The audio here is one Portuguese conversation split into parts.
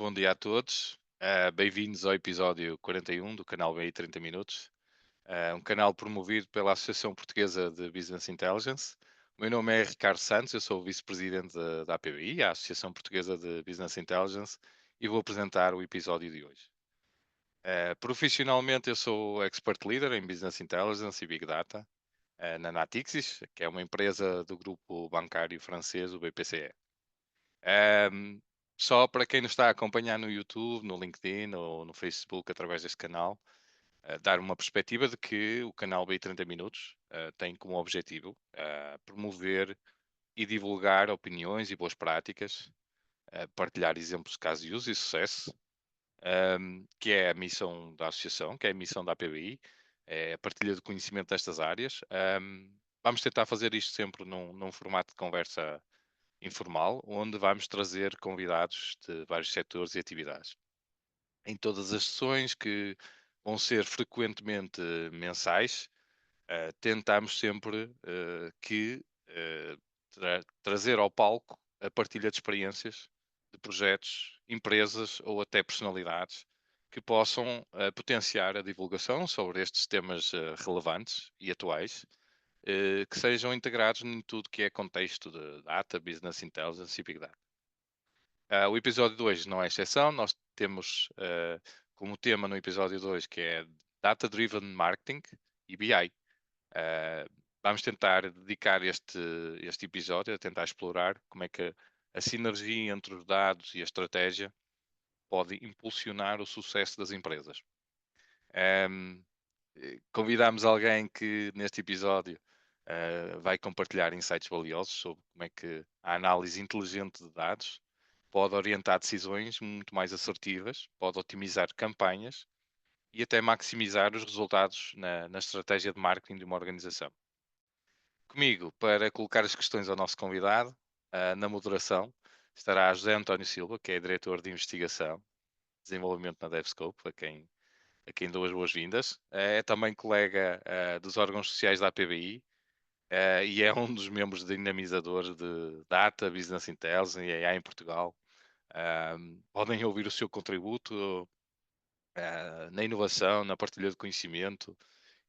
bom dia a todos. Bem-vindos ao episódio 41 do canal BI 30 Minutos, um canal promovido pela Associação Portuguesa de Business Intelligence. O meu nome é Ricardo Santos, eu sou o vice-presidente da APBI, a Associação Portuguesa de Business Intelligence, e vou apresentar o episódio de hoje. Profissionalmente, eu sou expert leader em Business Intelligence e Big Data na Natixis, que é uma empresa do grupo bancário francês, o BPCE. Ahm, Só para quem nos está a acompanhar no YouTube, no LinkedIn ou no Facebook através deste canal, dar uma perspectiva de que o canal BI 30 Minutos tem como objetivo promover e divulgar opiniões e boas práticas, partilhar exemplos de casos de uso e sucesso, que é a missão da associação, que é a missão da APBI, é a partilha de conhecimento destas áreas. Vamos tentar fazer isto sempre num formato de conversa informal, onde vamos trazer convidados de vários setores e atividades. Em todas as sessões, que vão ser frequentemente mensais, tentamos sempre trazer ao palco a partilha de experiências, de projetos, empresas ou até personalidades que possam potenciar a divulgação sobre estes temas relevantes e atuais, que sejam integrados em tudo que é contexto de data, business intelligence e big data. O episódio 2 não é exceção, nós temos como tema no episódio 2 que é Data Driven Marketing e BI. Vamos tentar dedicar este episódio a tentar explorar como é que a sinergia entre os dados e a estratégia pode impulsionar o sucesso das empresas. Um, Convidamos alguém que neste episódio vai compartilhar insights valiosos sobre como é que a análise inteligente de dados pode orientar decisões muito mais assertivas, pode otimizar campanhas e até maximizar os resultados na estratégia de marketing de uma organização. Comigo, para colocar as questões ao nosso convidado, na moderação, estará José António Silva, que é diretor de investigação e desenvolvimento na DevScope, a quem dou as boas-vindas. É também colega dos órgãos sociais da APBI e é um dos membros dinamizadores de Data, Business Intelligence e AI em Portugal. Podem ouvir o seu contributo na inovação, na partilha de conhecimento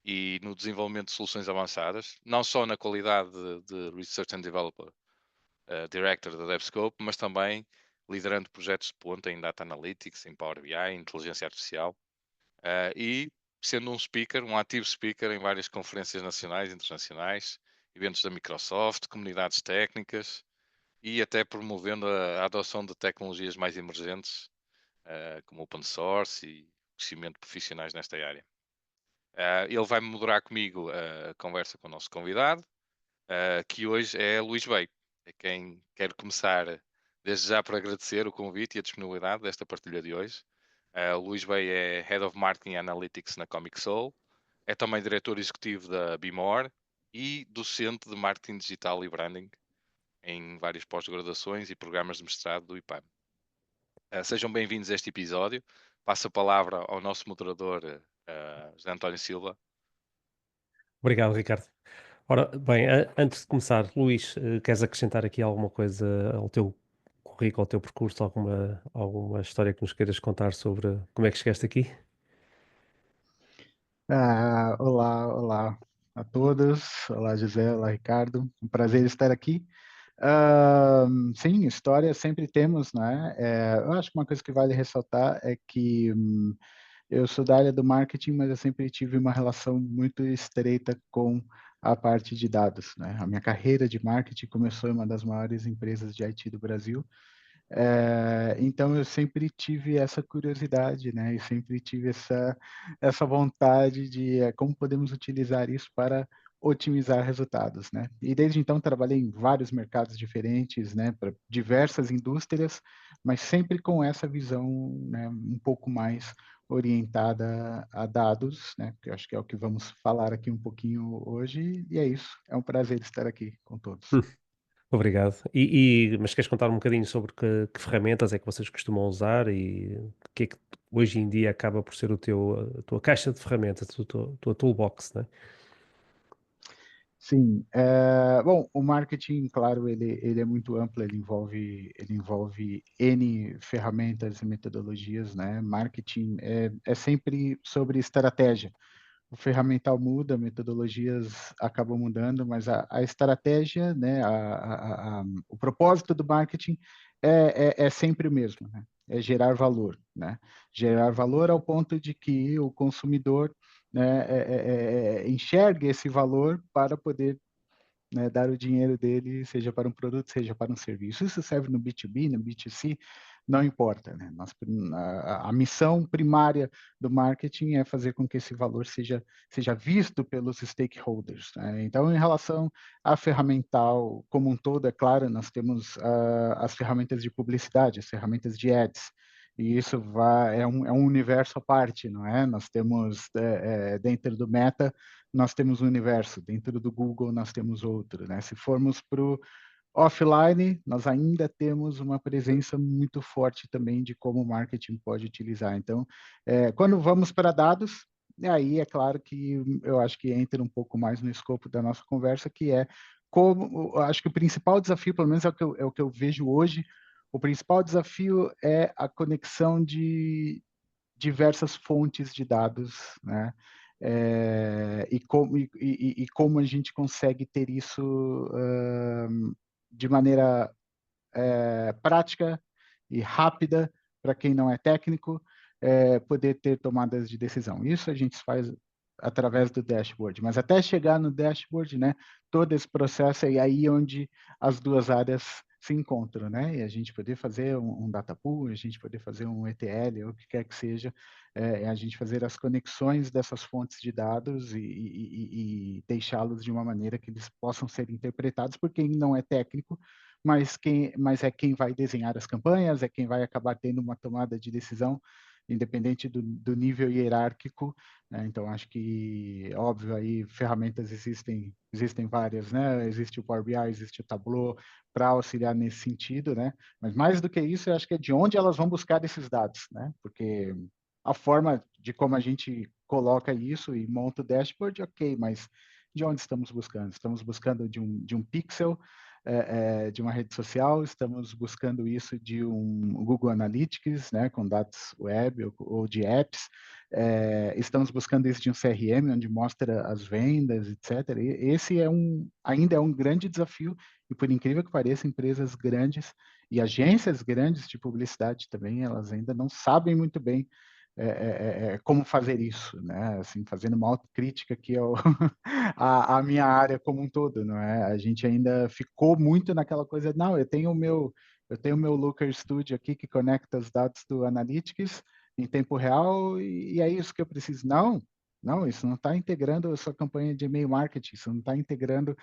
e no desenvolvimento de soluções avançadas, não só na qualidade de Research and Developer Director da DevScope, mas também liderando projetos de ponta em Data Analytics, em Power BI, Inteligência Artificial, e sendo um speaker, um ativo speaker em várias conferências nacionais e internacionais, eventos da Microsoft, comunidades técnicas e até promovendo a adoção de tecnologias mais emergentes, como open source e crescimento de profissionais nesta área. Ele vai moderar comigo a conversa com o nosso convidado, que hoje é Luís Bey. É quem quero começar desde já por agradecer o convite e a disponibilidade desta partilha de hoje. O Luís Bey é Head of Marketing Analytics na Comic Soul, é também diretor executivo da Bimor e docente de Marketing Digital e Branding em várias pós-graduações e programas de mestrado do IPAM. Sejam bem-vindos a este episódio. Passo a palavra ao nosso moderador, José António Silva. Obrigado, Ricardo. Ora, bem, antes de começar, Luís, queres acrescentar aqui alguma coisa ao teu currículo, ao teu percurso, alguma história que nos queiras contar sobre como é que chegaste aqui? Olá a todos. Olá, José. Olá, Ricardo. Um prazer estar aqui. Sim, história sempre temos, né? Eu acho que uma coisa que vale ressaltar é que eu sou da área do marketing, mas eu sempre tive uma relação muito estreita com a parte de dados, né? A minha carreira de marketing começou em uma das maiores empresas de IT do Brasil. Então eu sempre tive essa curiosidade, né? E sempre tive essa vontade de como podemos utilizar isso para otimizar resultados, né? E desde então trabalhei em vários mercados diferentes, né? Para diversas indústrias, mas sempre com essa visão, né? Um pouco mais orientada a dados, né? Que eu acho que é o que vamos falar aqui um pouquinho hoje. E é isso. É um prazer estar aqui com todos. Obrigado. Mas queres contar um bocadinho sobre que ferramentas é que vocês costumam usar e o que é que hoje em dia acaba por ser a tua caixa de ferramentas, a tua toolbox, né? Sim, bom, o marketing, claro, ele é muito amplo, ele envolve N ferramentas e metodologias, né? Marketing é sempre sobre estratégia. O ferramental muda, metodologias acabam mudando, mas a estratégia, né, o propósito do marketing é sempre o mesmo, né? É gerar valor, né? Gerar valor ao ponto de que o consumidor, né, enxergue esse valor para poder, né, dar o dinheiro dele, seja para um produto, seja para um serviço. Isso serve no B2B, no B2C, não importa, né? A missão primária do marketing é fazer com que esse valor seja visto pelos stakeholders, né? Então, em relação à ferramental como um todo, é claro, nós temos as ferramentas de publicidade, as ferramentas de ads, e isso é um universo à parte, não é? Nós temos, dentro do Meta, nós temos um universo, dentro do Google nós temos outro, né? Se formos para o offline, nós ainda temos uma presença muito forte também de como o marketing pode utilizar. Então, quando vamos para dados, aí é claro que eu acho que entra um pouco mais no escopo da nossa conversa, que é como, eu acho que o principal desafio, pelo menos é o que eu vejo hoje, o principal desafio é a conexão de diversas fontes de dados, né? E como a gente consegue ter isso de maneira prática e rápida para quem não é técnico, poder ter tomadas de decisão. Isso a gente faz através do dashboard, mas até chegar no dashboard, né, todo esse processo é aí onde as duas áreas se encontram, né, e a gente poder fazer um data pool, a gente poder fazer um ETL, ou o que quer que seja, a gente fazer as conexões dessas fontes de dados e deixá-los de uma maneira que eles possam ser interpretados por quem não é técnico, mas é quem vai desenhar as campanhas, é quem vai acabar tendo uma tomada de decisão, independente do nível hierárquico, né? Então, acho que, óbvio, aí ferramentas existem várias, né? Existe o Power BI, existe o Tableau, para auxiliar nesse sentido, né? Mas mais do que isso, eu acho que é de onde elas vão buscar esses dados, né? Porque a forma de como a gente coloca isso e monta o dashboard, ok, mas de onde estamos buscando? Estamos buscando de um pixel, de uma rede social, estamos buscando isso de um Google Analytics, né, com dados web ou de apps, estamos buscando isso de um CRM, onde mostra as vendas, etc. E esse ainda é um grande desafio, e por incrível que pareça, empresas grandes e agências grandes de publicidade também, elas ainda não sabem muito bem como fazer isso, né? Assim, fazendo uma autocrítica que é a minha área como um todo, não é? A gente ainda ficou muito naquela coisa, não, eu tenho o meu Looker Studio aqui que conecta os dados do Analytics em tempo real e é isso que eu preciso. Não, isso não está integrando a sua campanha de e-mail marketing, isso não está integrando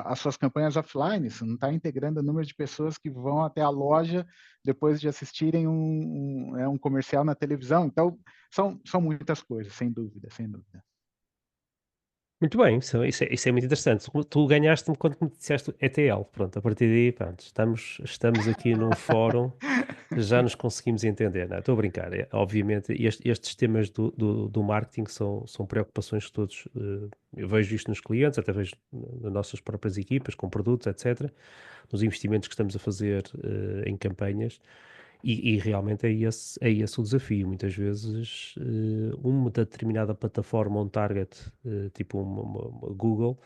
as suas campanhas offline, isso não está integrando o número de pessoas que vão até a loja depois de assistirem um comercial na televisão. Então, são muitas coisas, sem dúvida, sem dúvida. Muito bem, isso é muito interessante. Tu ganhaste-me quando me disseste ETL. Pronto, a partir daí, pronto, estamos aqui num fórum, já nos conseguimos entender. Não, estou a brincar. Obviamente, estes temas do marketing são preocupações que todos, eu vejo isto nos clientes, até vejo nas nossas próprias equipas, com produtos, etc., nos investimentos que estamos a fazer em campanhas. E realmente é esse o desafio. Muitas vezes, uma determinada plataforma, um target, tipo uma Google,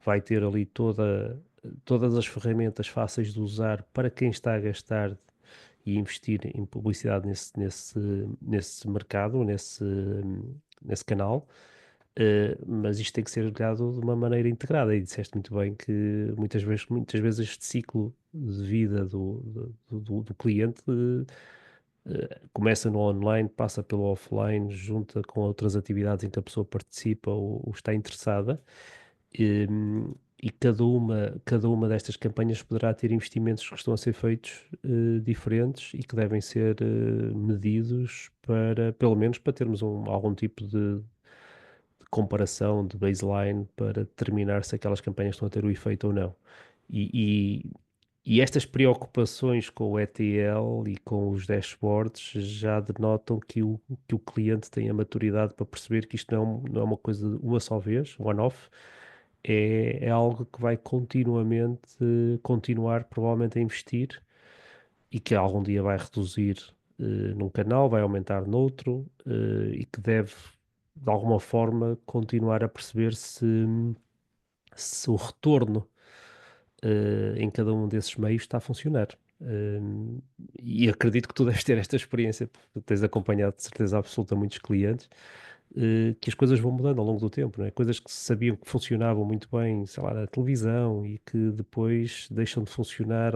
vai ter ali todas as ferramentas fáceis de usar para quem está a gastar e investir em publicidade nesse mercado, nesse canal. Mas isto tem que ser olhado de uma maneira integrada, e disseste muito bem que muitas vezes este ciclo de vida do cliente começa no online, passa pelo offline, junta com outras atividades em que a pessoa participa ou está interessada, e cada uma destas campanhas poderá ter investimentos que estão a ser feitos diferentes e que devem ser medidos pelo menos para termos algum tipo de comparação, de baseline, para determinar se aquelas campanhas estão a ter o efeito ou não. E, e estas preocupações com o ETL e com os dashboards já denotam que o cliente tem a maturidade para perceber que isto não é uma coisa uma só vez, one-off, é algo que vai continuamente continuar provavelmente a investir e que algum dia vai reduzir num canal, vai aumentar noutro e que deve de alguma forma continuar a perceber se o retorno em cada um desses meios está a funcionar. E acredito que tu deves ter esta experiência, porque tens acompanhado de certeza absoluta muitos clientes, que as coisas vão mudando ao longo do tempo, não é? Coisas que se sabiam que funcionavam muito bem, sei lá, na televisão e que depois deixam de funcionar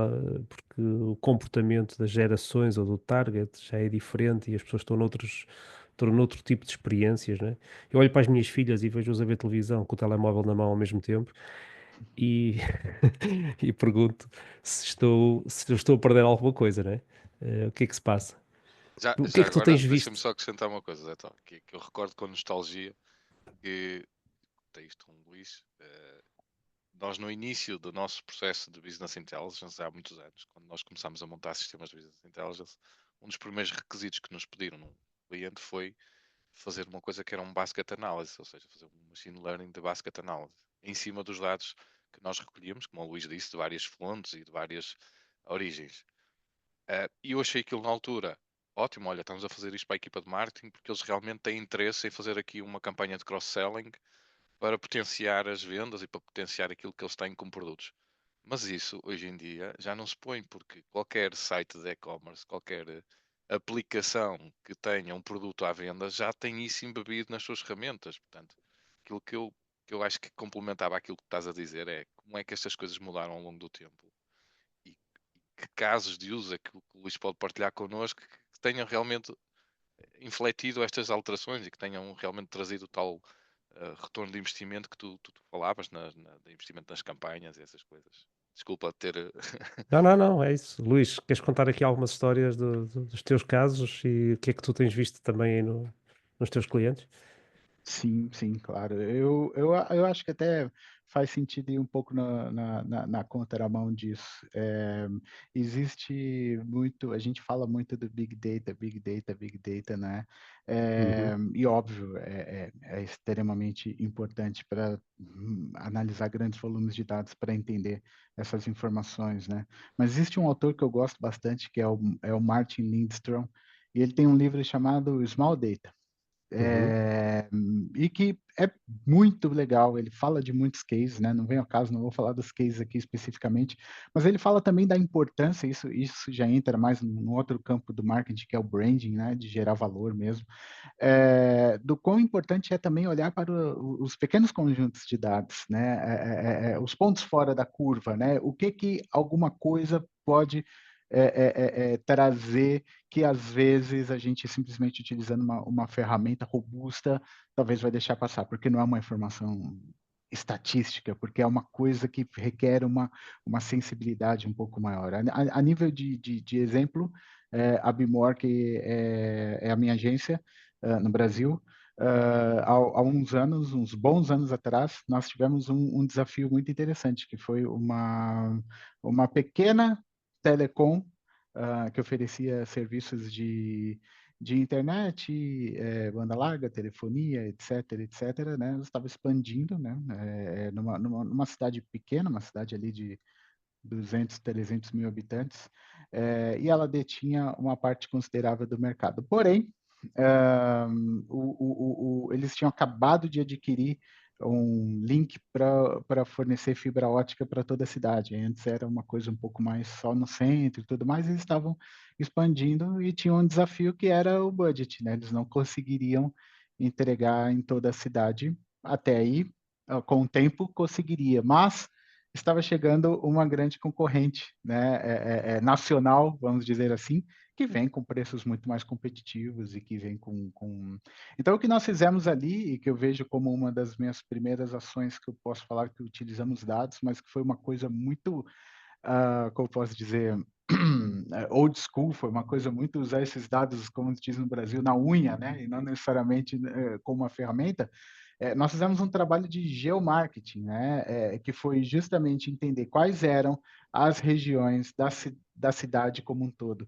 porque o comportamento das gerações ou do target já é diferente e as pessoas estão noutro tipo de experiências, né? Eu olho para as minhas filhas e vejo-as a ver televisão com o telemóvel na mão ao mesmo tempo e, e pergunto se eu estou a perder alguma coisa, né? O que é que se passa? O que é Já que tu agora, tens deixa-me visto? só acrescentar uma coisa, Zé, Tó, que eu recordo com nostalgia que tem isto com o Luís. Nós, no início do nosso processo de Business Intelligence, há muitos anos, quando nós começámos a montar sistemas de Business Intelligence, um dos primeiros requisitos que nos pediram num cliente foi fazer uma coisa que era um basket analysis, ou seja, fazer um machine learning de basket analysis, em cima dos dados que nós recolhíamos, como o Luís disse, de várias fontes e de várias origens. E eu achei aquilo na altura ótimo. Olha, estamos a fazer isto para a equipa de marketing porque eles realmente têm interesse em fazer aqui uma campanha de cross-selling para potenciar as vendas e para potenciar aquilo que eles têm como produtos. Mas isso, hoje em dia, já não se põe, porque qualquer site de e-commerce, qualquer aplicação que tenha um produto à venda, já tem isso embebido nas suas ferramentas. Portanto, aquilo que eu acho que complementava aquilo que estás a dizer é como é que estas coisas mudaram ao longo do tempo e que casos de uso é que o Luís pode partilhar connosco que tenham realmente infletido estas alterações e que tenham realmente trazido o tal retorno de investimento que tu falavas, de investimento nas campanhas e essas coisas. Desculpa ter. Não, não, não, é isso. Luís, queres contar aqui algumas histórias dos teus casos e o que é que tu tens visto também aí nos teus clientes? Sim, sim, claro. Eu acho que até faz sentido ir um pouco na contramão disso. Existe muito, a gente fala muito do Big Data, Big Data, Big Data, né? Uhum, E óbvio, é extremamente importante para analisar grandes volumes de dados para entender essas informações, né? Mas existe um autor que eu gosto bastante, que é o Martin Lindstrom, e ele tem um livro chamado Small Data. uhum. E que é muito legal, ele fala de muitos cases, né? Não vem ao caso, não vou falar dos cases aqui especificamente, mas ele fala também da importância, isso já entra mais no outro campo do marketing, que é o branding, né? De gerar valor mesmo, do quão importante é também olhar para os pequenos conjuntos de dados, né? Os pontos fora da curva, né? O que alguma coisa pode trazer que às vezes a gente simplesmente utilizando uma ferramenta robusta talvez vai deixar passar, porque não é uma informação estatística, porque é uma coisa que requer uma sensibilidade um pouco maior. A nível de exemplo, a Bimor, que é a minha agência no Brasil, há uns anos, uns bons anos atrás, nós tivemos um desafio muito interessante, que foi uma pequena telecom que oferecia serviços de internet, banda larga, telefonia, etc., né? Estava expandindo, né? Numa cidade pequena, uma cidade ali de 200, 300 mil habitantes, e ela detinha uma parte considerável do mercado. Porém, eles tinham acabado de adquirir um link para fornecer fibra ótica para toda a cidade. Antes era uma coisa um pouco mais só no centro e tudo mais, eles estavam expandindo e tinham um desafio que era o budget, né? Eles não conseguiriam entregar em toda a cidade. Até aí, com o tempo, conseguiria, mas estava chegando uma grande concorrente, né, nacional, vamos dizer assim, que vem com preços muito mais competitivos e que vem com... Então, o que nós fizemos ali, e que eu vejo como uma das minhas primeiras ações que eu posso falar que utilizamos dados, mas que foi uma coisa muito, como eu posso dizer, old school, foi uma coisa muito usar esses dados, como se diz no Brasil, na unha, né, e não necessariamente como uma ferramenta. Nós fizemos um trabalho de geomarketing, né, que foi justamente entender quais eram as regiões da cidade como um todo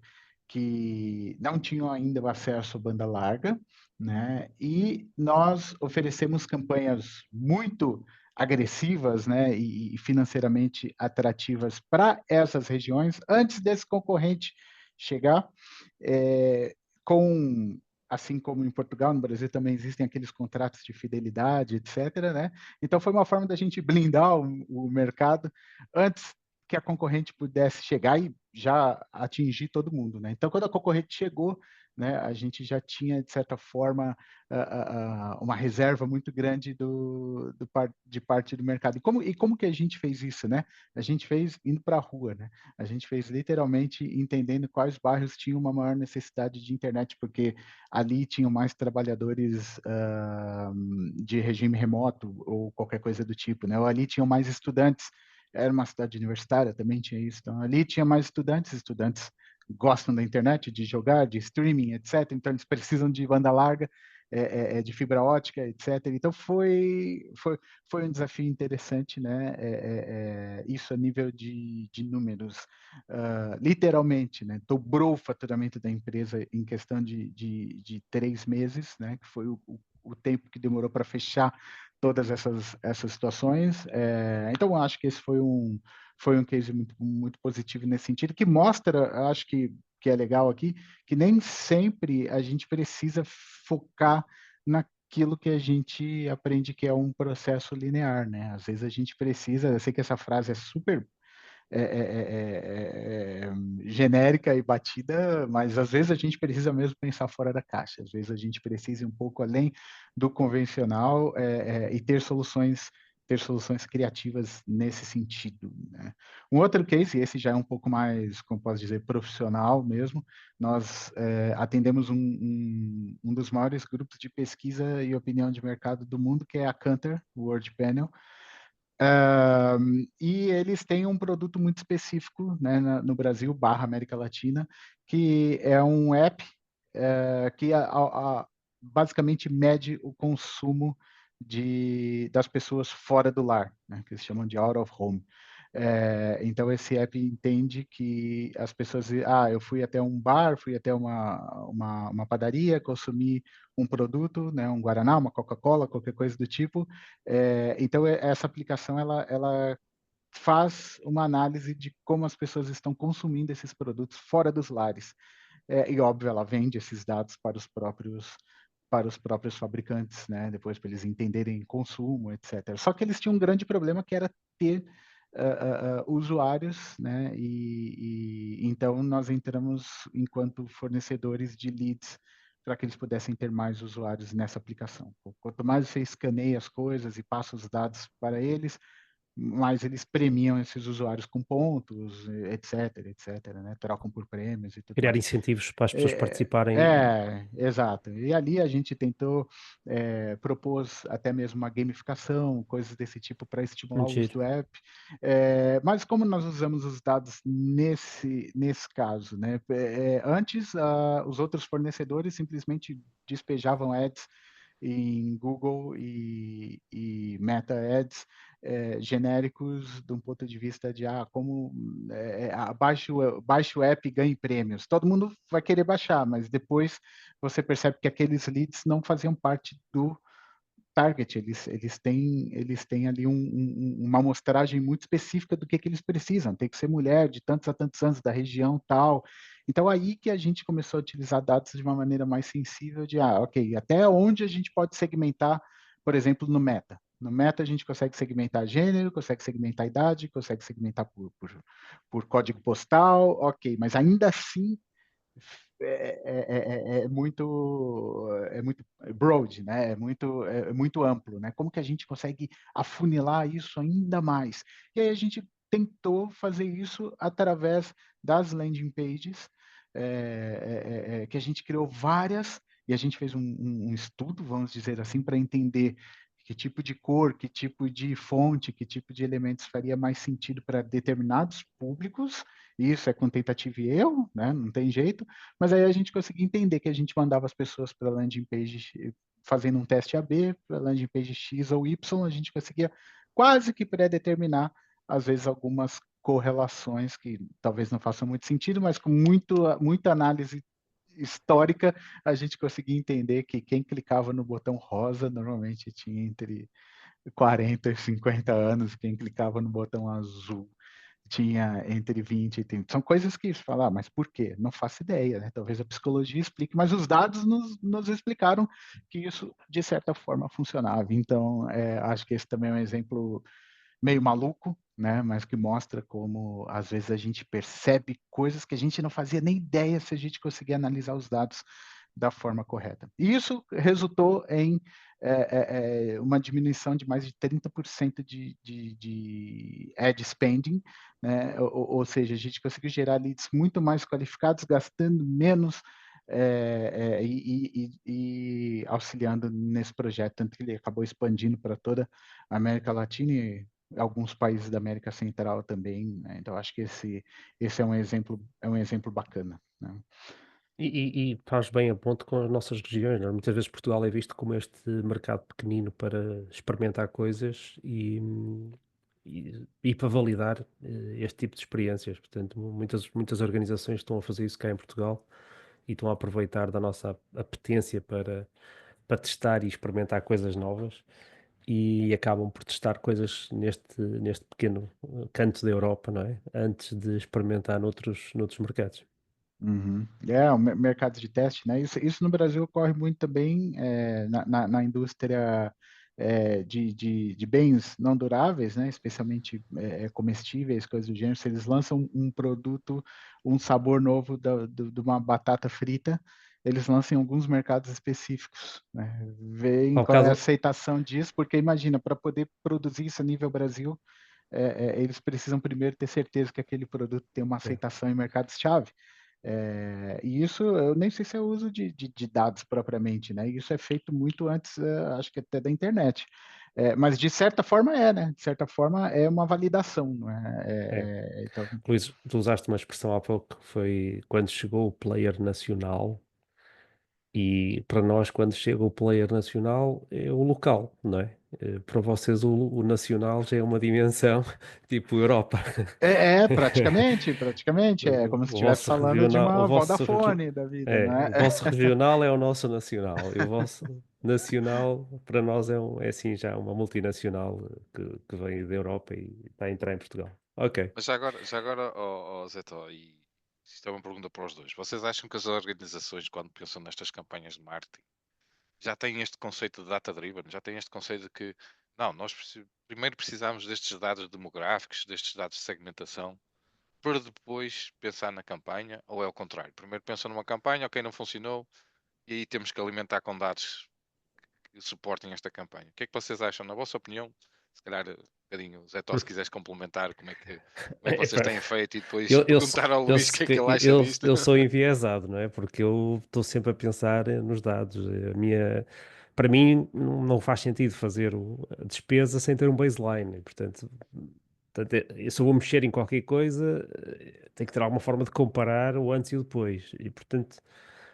que não tinham ainda o acesso à banda larga, né, e nós oferecemos campanhas muito agressivas, né, e financeiramente atrativas para essas regiões antes desse concorrente chegar, com assim como em Portugal, no Brasil também existem aqueles contratos de fidelidade, etc., né? Então foi uma forma da gente blindar o mercado antes que a concorrente pudesse chegar e já atingir todo mundo, né? Então quando a concorrente chegou, né, a gente já tinha de certa forma uma reserva muito grande de parte do mercado. E como que a gente fez isso, né? A gente fez indo para a rua, né? A gente fez literalmente entendendo quais bairros tinham uma maior necessidade de internet, porque ali tinham mais trabalhadores de regime remoto ou qualquer coisa do tipo, né? Ou ali tinham mais estudantes. Era uma cidade universitária, também tinha isso. Então, ali tinha mais estudantes gostam da internet, de jogar, de streaming, etc. Então, eles precisam de banda larga, de fibra ótica, etc. Então, foi um desafio interessante, né? Isso a nível de números. Literalmente, né? Dobrou o faturamento da empresa em questão de 3 meses, né? Que foi o tempo que demorou para fechar todas essas situações. Então, eu acho que esse foi um case muito positivo nesse sentido, que mostra, acho que é legal aqui, que nem sempre a gente precisa focar naquilo que a gente aprende que é um processo linear, né? Às vezes a gente precisa, eu sei que essa frase é super genérica e batida, mas às vezes a gente precisa mesmo pensar fora da caixa, às vezes a gente precisa ir um pouco além do convencional e ter soluções criativas nesse sentido, né? Um outro case, e esse já é um pouco mais, como posso dizer, profissional mesmo, nós atendemos um dos maiores grupos de pesquisa e opinião de mercado do mundo, que é a Kantar World Panel, e eles têm um produto muito específico, né, no Brasil, América Latina, que é um app que basicamente mede o consumo das pessoas fora do lar, né, que eles chamam de out of home. Então, esse app entende que as pessoas... eu fui até um bar, fui até uma padaria, consumi um produto, né, um Guaraná, uma Coca-Cola, qualquer coisa do tipo. Então, essa aplicação, ela faz uma análise de como as pessoas estão consumindo esses produtos fora dos lares. E, óbvio, ela vende esses dados para os próprios fabricantes, né? Depois para eles entenderem consumo, etc. Só que eles tinham um grande problema que era ter usuários, né? E então nós entramos enquanto fornecedores de leads para que eles pudessem ter mais usuários nessa aplicação. Quanto mais você escaneia as coisas e passa os dados para eles, mas eles premiam esses usuários com pontos, etc., né? Trocam por prêmios e tudo Criar mais. incentivos para as pessoas participarem. Exato. E ali a gente tentou propôs até mesmo uma gamificação, coisas desse tipo para estimular o uso do app. Mas como nós usamos os dados nesse caso, né? Antes, os outros fornecedores simplesmente despejavam ads em Google e Meta Ads genéricos de um ponto de vista de como baixe o app e ganhe prêmios. Todo mundo vai querer baixar, mas depois você percebe que aqueles leads não faziam parte do target, eles têm ali uma amostragem muito específica do que eles precisam, tem que ser mulher de tantos a tantos anos, da região tal. Então, aí que a gente começou a utilizar dados de uma maneira mais sensível de, ok, até onde a gente pode segmentar, por exemplo, no Meta. No Meta, a gente consegue segmentar gênero, consegue segmentar idade, consegue segmentar por código postal, ok, mas ainda assim muito broad, né? É muito amplo, né? Como que a gente consegue afunilar isso ainda mais? E aí a gente tentou fazer isso através das landing pages, que a gente criou várias, e a gente fez um estudo, vamos dizer assim, para entender que tipo de cor, que tipo de fonte, que tipo de elementos faria mais sentido para determinados públicos. Isso é com tentativa e erro, né? Não tem jeito. Mas aí a gente conseguia entender que a gente mandava as pessoas para a landing page fazendo um teste AB, para a landing page X ou Y, a gente conseguia quase que pré-determinar, às vezes, algumas correlações que talvez não façam muito sentido, mas com muita análise histórica, a gente conseguia entender que quem clicava no botão rosa normalmente tinha entre 40, 50 anos, quem clicava no botão azul tinha entre 20 e 30. São coisas que você fala, mas por quê? Não faço ideia, né? Talvez a psicologia explique, mas os dados nos explicaram que isso, de certa forma, funcionava. Então, acho que esse também é um exemplo meio maluco, né? Mas que mostra como, às vezes, a gente percebe coisas que a gente não fazia nem ideia se a gente conseguir analisar os dados da forma correta. E isso resultou em uma diminuição de mais de 30% de ad spending, né? Ou seja, a gente conseguiu gerar leads muito mais qualificados, gastando menos e auxiliando nesse projeto, tanto que ele acabou expandindo para toda a América Latina e alguns países da América Central também, né? Então acho que esse é um exemplo bacana, né? E faz bem a ponto com as nossas regiões, não é? Muitas vezes Portugal é visto como este mercado pequenino para experimentar coisas e para validar este tipo de experiências. Portanto, muitas organizações estão a fazer isso cá em Portugal e estão a aproveitar da nossa apetência para testar e experimentar coisas novas e acabam por testar coisas neste pequeno canto da Europa, não é? Antes de experimentar noutros mercados. Uhum. O mercado de teste, né? Isso no Brasil ocorre muito também na indústria de bens não duráveis, né? Especialmente comestíveis, coisas do gênero. Se eles lançam um produto, um sabor novo de uma batata frita, eles lançam em alguns mercados específicos, né? Veem Ao qual é a caso, aceitação disso, porque imagina, para poder produzir isso a nível Brasil, eles precisam primeiro ter certeza que aquele produto tem uma é, aceitação em mercados-chave. E isso eu nem sei se é uso de dados propriamente, né? Isso é feito muito antes, acho que até da internet. Mas de certa forma né? De certa forma é uma validação, não é? é. Então, Luís, tu usaste uma expressão há pouco que foi quando chegou o player nacional, e para nós, quando chega o player nacional, é o local, não é? Para vocês, o nacional já é uma dimensão tipo Europa. praticamente, é como se O estivesse vosso falando de regional, uma Vodafone da vida, não é? o vosso regional é o nosso nacional, e o vosso nacional para nós é assim já uma multinacional que veio da Europa e está a entrar em Portugal. Ok. Mas já agora Zé Tó, e isto é uma pergunta para os dois. Vocês acham que as organizações, quando pensam nestas campanhas de marketing, já têm este conceito de data-driven? Já têm este conceito de que, não, nós primeiro precisamos destes dados demográficos, destes dados de segmentação, para depois pensar na campanha? Ou é o contrário? Primeiro pensam numa campanha, ok, não funcionou, e aí temos que alimentar com dados que suportem esta campanha. O que é que vocês acham? Na vossa opinião, se calhar um bocadinho, Zé Tó, se Porque, quiseres complementar como é que vocês têm feito e depois Eu, eu, perguntar ao eu, Luís o se que é que que- ele acha disto. eu sou enviesado, não é? Porque eu estou sempre a pensar nos dados. Para mim, não faz sentido fazer a despesa sem ter um baseline. E, portanto, se eu vou mexer em qualquer coisa, tem que ter alguma forma de comparar o antes e o depois. E, portanto,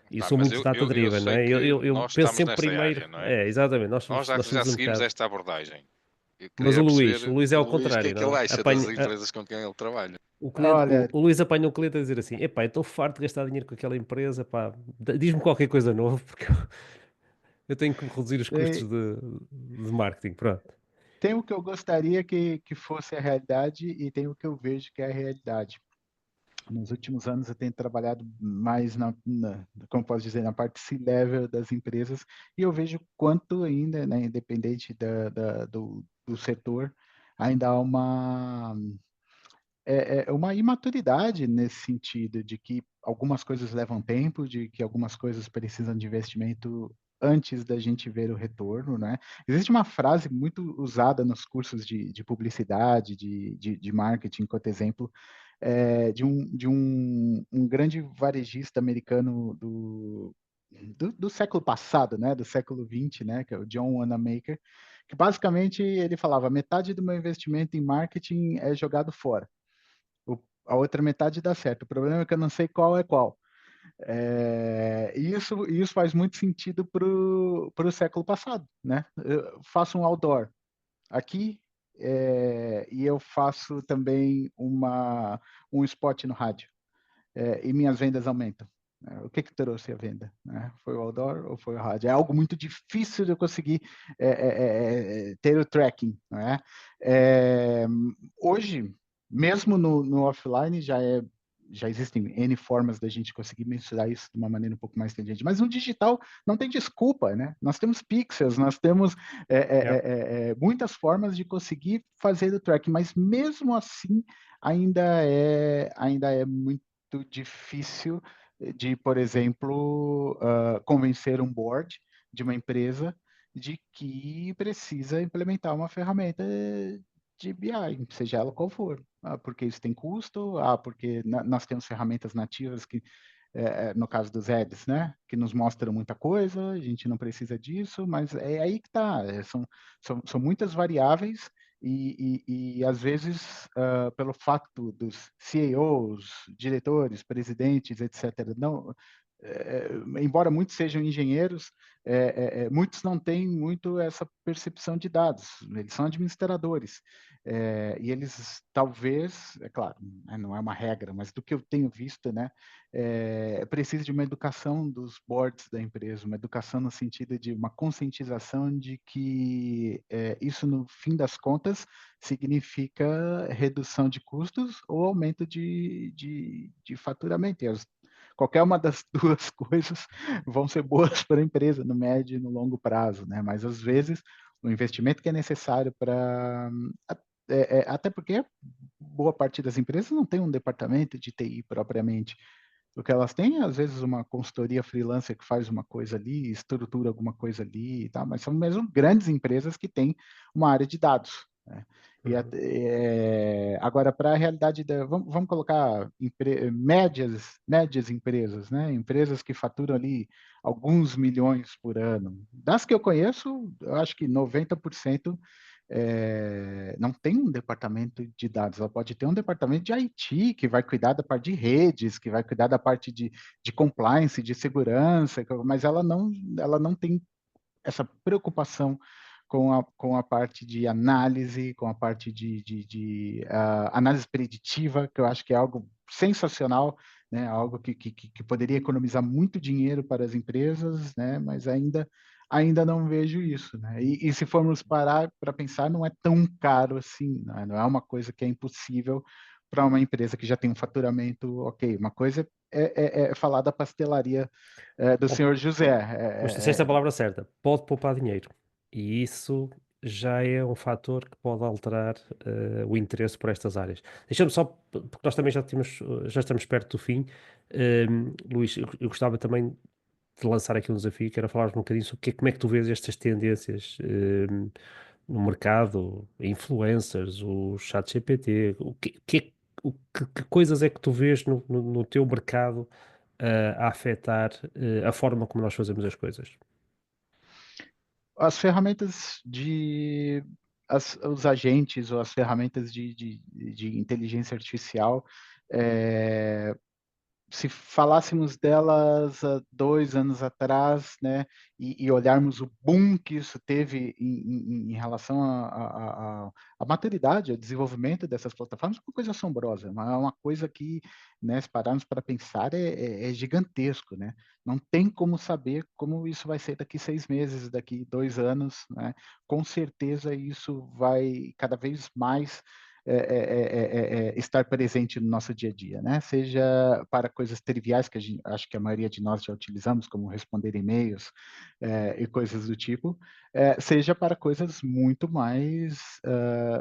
eu Pá, sou mas muito eu data-driven, não sei é? que Eu nós penso estamos sempre nessa primeiro. área, não é? Exatamente, Nós já, nós já somos um seguimos bocado. esta abordagem. Eu Mas queria perceber O Luís é do ao Luís o que é contrário, que não ele é? acha das empresas com quem ele trabalha. Olha, O Luís apanha um cliente a dizer assim: epá, eu estou farto de gastar dinheiro com aquela empresa, pá, diz-me qualquer coisa nova, porque eu tenho que reduzir os tem, custos de marketing. Pronto. tem o que eu gostaria que fosse a realidade e tem o que eu vejo que é a realidade. Nos últimos anos eu tenho trabalhado mais como posso dizer, na parte C-level das empresas e eu vejo quanto ainda, né, independente do setor, ainda há uma imaturidade nesse sentido de que algumas coisas levam tempo, de que algumas coisas precisam de investimento antes da gente ver o retorno, né? Existe uma frase muito usada nos cursos de publicidade, de marketing, enquanto exemplo, de um grande varejista americano do século passado, né? Do século XX, né? Que é o John Wanamaker, que basicamente ele falava: metade do meu investimento em marketing é jogado fora. A outra metade dá certo. O problema é que eu não sei qual é qual. E isso faz muito sentido para o século passado, né? Eu faço um outdoor aqui e eu faço também um spot no rádio e minhas vendas aumentam. O que trouxe a venda? Né? Foi o outdoor ou foi o rádio? É algo muito difícil de eu conseguir ter o tracking. Né? Hoje, mesmo no offline, já existem N formas da gente conseguir mensurar isso de uma maneira um pouco mais inteligente. Mas no digital não tem desculpa, né? Nós temos pixels, nós temos muitas formas de conseguir fazer o tracking, mas mesmo assim ainda é muito difícil de, por exemplo, convencer um board de uma empresa de que precisa implementar uma ferramenta de BI, seja ela qual for. Porque isso tem custo, porque nós temos ferramentas nativas que, no caso dos ads, né, que nos mostram muita coisa, a gente não precisa disso, mas é aí que está, são muitas variáveis e às vezes, pelo fato dos CEOs, diretores, presidentes, etc., não, embora muitos sejam engenheiros, muitos não têm muito essa percepção de dados, eles são administradores, e eles talvez, é claro, né, não é uma regra, mas do que eu tenho visto, né, precisa de uma educação dos boards da empresa, uma educação no sentido de uma conscientização de que isso, no fim das contas, significa redução de custos ou aumento de faturamento. Qualquer uma das duas coisas vão ser boas para a empresa no médio e no longo prazo, né? Mas às vezes o investimento que é necessário para até porque boa parte das empresas não tem um departamento de TI propriamente. O que elas têm, às vezes, uma consultoria freelancer que faz uma coisa ali, estrutura alguma coisa ali e tal, mas são mesmo grandes empresas que têm uma área de dados. Né? Agora, para a realidade, vamos colocar médias empresas, né? Empresas que faturam ali alguns milhões por ano. Das que eu conheço, eu acho que 90% não tem um departamento de dados, ela pode ter um departamento de IT, que vai cuidar da parte de redes, que vai cuidar da parte de compliance, de segurança, mas ela não tem essa preocupação com a parte de análise, com a parte de análise preditiva, que eu acho que é algo sensacional, né? Algo que poderia economizar muito dinheiro para as empresas, né? Mas ainda não vejo isso, né? E se formos parar para pensar, não é tão caro assim, né? Não é uma coisa que é impossível para uma empresa que já tem um faturamento ok. Uma coisa é falar da pastelaria do senhor José. Mas disseste a palavra certa, pode poupar dinheiro. E isso já é um fator que pode alterar o interesse por estas áreas. Deixa-me só, porque nós também já estamos perto do fim. Luís, eu gostava também de lançar aqui um desafio, que era falar um bocadinho sobre como é que tu vês estas tendências no mercado, influencers, o chat GPT, que coisas é que tu vês no teu mercado a afetar a forma como nós fazemos as coisas? As ferramentas os agentes ou as ferramentas de inteligência artificial, se falássemos delas há 2 anos atrás, né, e olharmos o boom que isso teve em relação à maturidade, ao desenvolvimento dessas plataformas, é uma coisa assombrosa, é uma coisa que, né, se pararmos para pensar, é gigantesco, né? Não tem como saber como isso vai ser daqui 6 meses, daqui 2 anos, né? Com certeza isso vai cada vez mais estar presente no nosso dia a dia, né? Seja para coisas triviais que acho que a maioria de nós já utilizamos, como responder e-mails e coisas do tipo, seja para coisas muito mais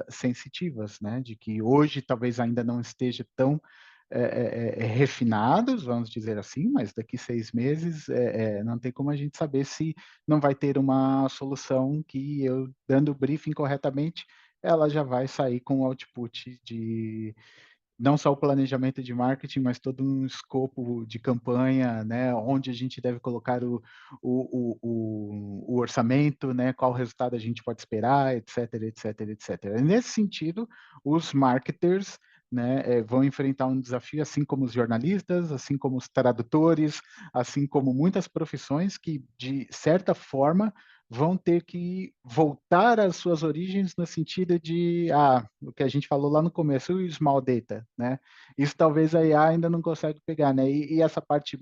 sensitivas, né? De que hoje talvez ainda não esteja tão refinados, vamos dizer assim, mas daqui 6 meses não tem como a gente saber se não vai ter uma solução que eu, dando o briefing corretamente, ela já vai sair com o output de não só o planejamento de marketing, mas todo um escopo de campanha, né, onde a gente deve colocar o orçamento, né, qual resultado a gente pode esperar, etc, etc, etc. Nesse sentido, os marketers, né, vão enfrentar um desafio, assim como os jornalistas, assim como os tradutores, assim como muitas profissões que, de certa forma, vão ter que voltar às suas origens no sentido de, o que a gente falou lá no começo, o small data, né? Isso talvez a IA ainda não consegue pegar, né? E essa parte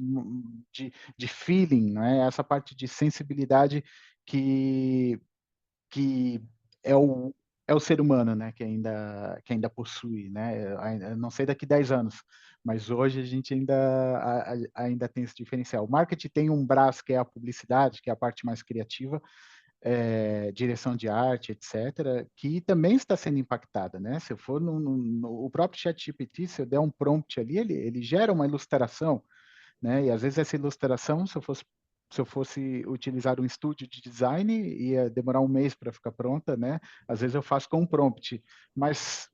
de feeling, né? Essa parte de sensibilidade que, que é o ser humano, né? Que ainda possui, né? Eu não sei daqui 10 anos, mas hoje a gente ainda tem esse diferencial. O marketing tem um braço que é a publicidade, que é a parte mais criativa, direção de arte, etc., que também está sendo impactada, né? Se eu for o próprio ChatGPT, se eu der um prompt ali, ele gera uma ilustração, né? E às vezes essa ilustração, se eu fosse utilizar um estúdio de design, ia demorar um mês para ficar pronta, né? Às vezes eu faço com um prompt, mas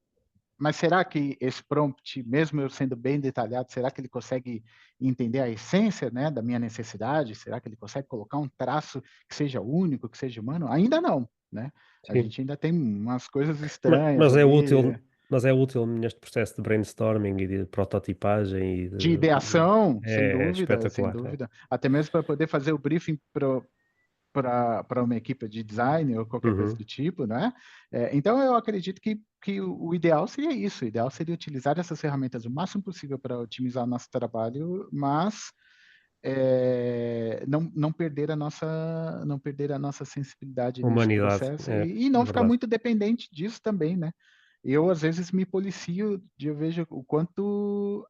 será que esse prompt, mesmo eu sendo bem detalhado, será que ele consegue entender a essência, né, da minha necessidade? Será que ele consegue colocar um traço que seja único, que seja humano? Ainda não, né? A Sim. gente ainda tem umas coisas Ma estranhas mas é ali, útil mas é útil neste processo de brainstorming e de prototipagem e de de ideação, sem é dúvida, sem espetacular, é. dúvida. Até mesmo para poder fazer o briefing para uma equipe de design ou qualquer coisa Uhum. do tipo, né? Então, eu acredito que o ideal seria isso. O ideal seria utilizar essas ferramentas o máximo possível para otimizar o nosso trabalho, mas não perder a nossa sensibilidade nesse Humanidade, processo é, e é não ficar verdade. muito dependente disso também, né? Eu, às vezes, me policio, eu vejo o quanto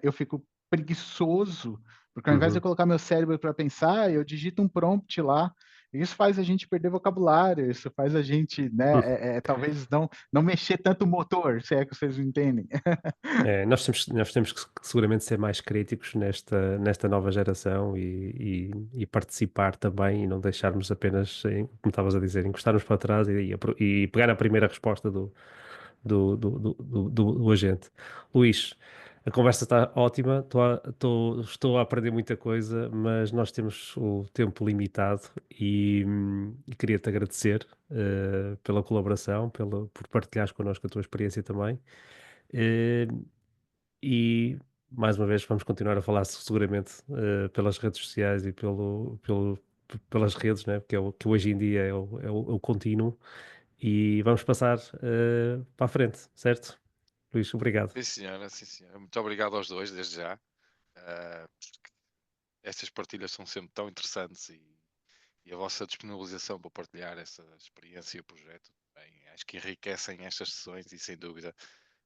eu fico preguiçoso, porque ao invés de eu Uhum. colocar meu cérebro para pensar, eu digito um prompt lá. Isso faz a gente perder vocabulário, isso faz a gente, né, talvez não mexer tanto o motor, se é que vocês entendem. É, nós temos que seguramente ser mais críticos nesta nova geração e participar também e não deixarmos apenas, como estavas a dizer, encostarmos para trás e pegar na primeira resposta do agente. Luís, a conversa está ótima, estou a aprender muita coisa, mas nós temos o tempo limitado e queria-te agradecer pela colaboração, por partilhares connosco a tua experiência também. Eh, e mais uma vez vamos continuar a falar seguramente pelas redes sociais e pelas redes, né? Que hoje em dia é o contínuo e vamos passar para a frente, certo? Luís, obrigado. Sim, senhora, sim, senhora. Muito obrigado aos dois, desde já. Porque estas partilhas são sempre tão interessantes e a vossa disponibilização para partilhar essa experiência e o projeto, bem, acho que enriquecem estas sessões e, sem dúvida,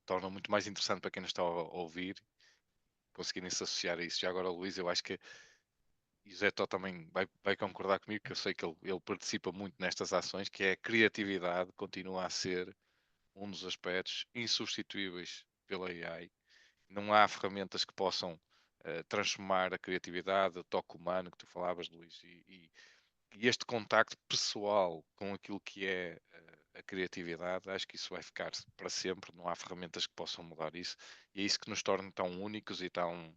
tornam muito mais interessante para quem nos está a ouvir conseguirem se associar a isso. Já agora, Luís, eu acho que e o Zé Tó também vai concordar comigo, que eu sei que ele participa muito nestas ações, que é a criatividade continua a ser um dos aspectos insubstituíveis pela AI. Não há ferramentas que possam transformar a criatividade, o toque humano que tu falavas, Luís, e este contacto pessoal com aquilo que é a criatividade, acho que isso vai ficar para sempre. Não há ferramentas que possam mudar isso, e é isso que nos torna tão únicos e tão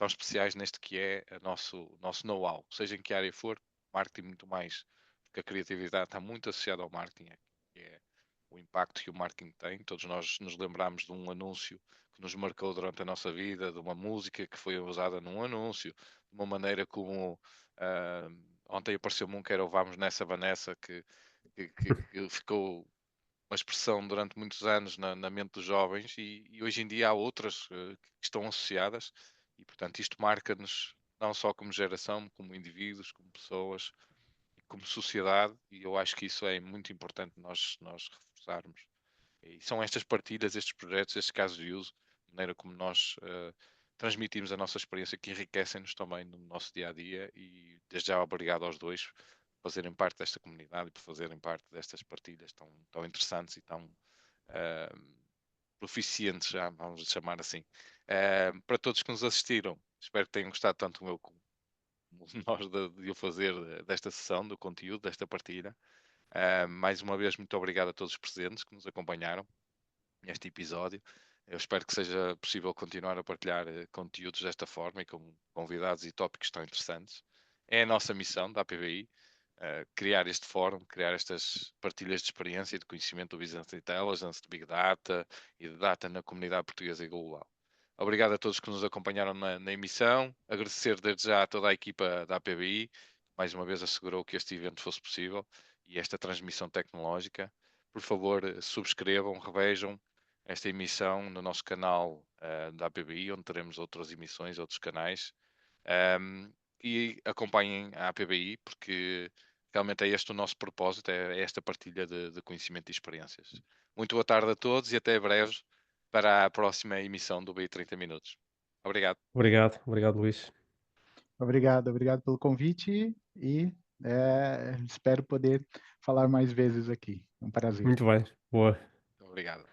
especiais neste que é o nosso know-how, seja em que área for, marketing muito mais, porque a criatividade está muito associada ao marketing, que é o impacto que o marketing tem. Todos nós nos lembramos de um anúncio que nos marcou durante a nossa vida, de uma música que foi usada num anúncio, de uma maneira como ontem apareceu-me um que era o Vamos Nessa Vanessa, que ficou uma expressão durante muitos anos na mente dos jovens e hoje em dia há outras que estão associadas e, portanto, isto marca-nos não só como geração, como indivíduos, como pessoas, como sociedade e eu acho que isso é muito importante nós reforçarmos. E são estas partilhas, estes projetos, estes casos de uso, a maneira como nós transmitimos a nossa experiência que enriquecem-nos também no nosso dia a dia. E desde já obrigado aos dois por fazerem parte desta comunidade e por fazerem parte destas partilhas tão interessantes e tão proficientes, já vamos chamar assim. Para todos que nos assistiram, espero que tenham gostado tanto como eu como nós de o fazer desta sessão, do conteúdo, desta partilha. Mais uma vez, muito obrigado a todos os presentes que nos acompanharam neste episódio. Eu espero que seja possível continuar a partilhar conteúdos desta forma e com convidados e tópicos tão interessantes. É a nossa missão da APBI, criar este fórum, criar estas partilhas de experiência e de conhecimento do Business Intelligence, de Big Data e de Data na comunidade portuguesa e global. Obrigado a todos que nos acompanharam na emissão. Agradecer desde já a toda a equipa da APBI, mais uma vez assegurou que este evento fosse possível e esta transmissão tecnológica. Por favor, subscrevam, revejam esta emissão no nosso canal da APBI, onde teremos outras emissões, outros canais. E acompanhem a APBI, porque realmente é este o nosso propósito, é esta partilha de conhecimento e experiências. Muito boa tarde a todos e até breve para a próxima emissão do BI 30 Minutos. Obrigado. Obrigado, Luís. Obrigado pelo convite e espero poder falar mais vezes aqui. Um prazer. Muito bem, boa. Obrigado.